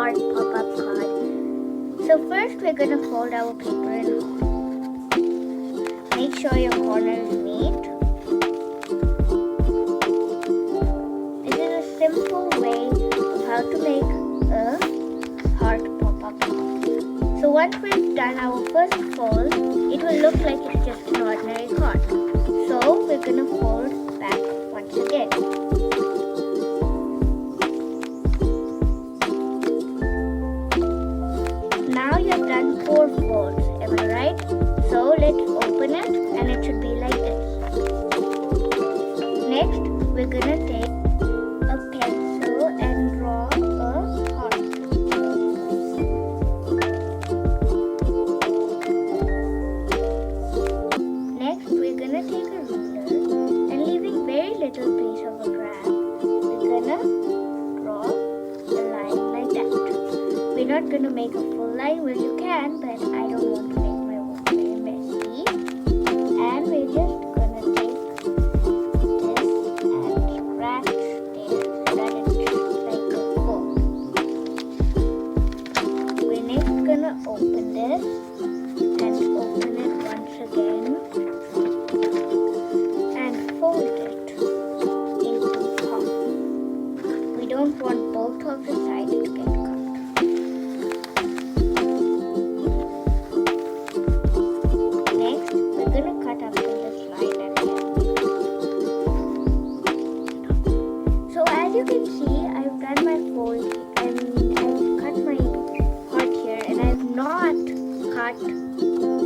heart pop-up card. So first we're going to fold our paper in half. Make sure your corners meet. This is a simple way of how to make a heart pop-up card. So once we've done our first fold, it will look like it's just an ordinary card. So we're going to fold back once again. Now you have done 4 folds, am I right? So let's open it and it should be like this. Next, we're going to take a pencil and draw a heart. Next, we're going to take a ruler and leaving very little piece of a graph, we're going to draw a line like that. We're not going to make a full line, well you can, but I don't want to make my work very messy. And we're just going to take this and scratch there so that it's like a fold. We're next going to open this and open it once again and fold it into half. We don't want both of the sides to get cut. Next, we're going to cut up in this line that we have made. So as you can see, I've done my fold and I've cut my heart here and I've not cut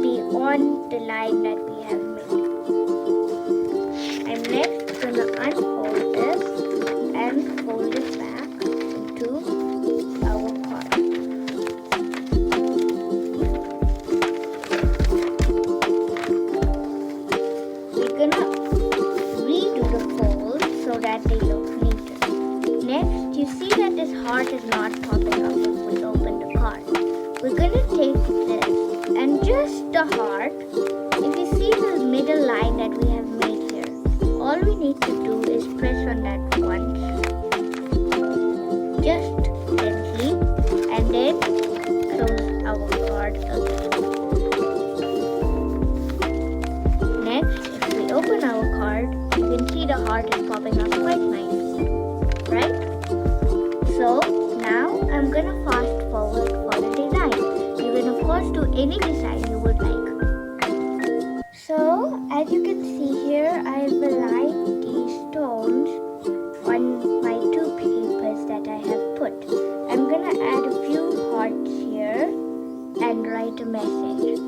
beyond the line that we have made. I'm next going to unfold this and fold it back into our card. We're going to redo the folds so that they look neater. Next, you see that this heart is not popping up if we open the card. We're going to take this and just the heart, if you see the middle line that we have made here, all we need to do is press on that once, just gently, and then close our card again. Next, if we open our card, you can see the heart is popping up quite nicely, right? So now I'm going to fast forward for the design. You can of course do any design you would like. So as you can see here, I've aligned these stones on my 2 papers that I have put. I'm going to add a few hearts here and write a message.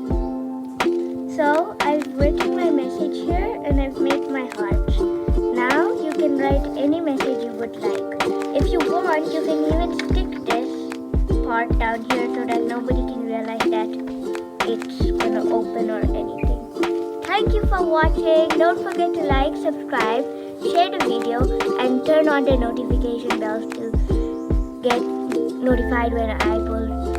So I've written my message here and I've made my hearts. Now you can write any message you would like. If you want, you can even stick this part down here so that nobody can realize that it's going to open or anything. Thank you for watching. Don't forget to like, subscribe, share the video and turn on the notification bells to get notified when I upload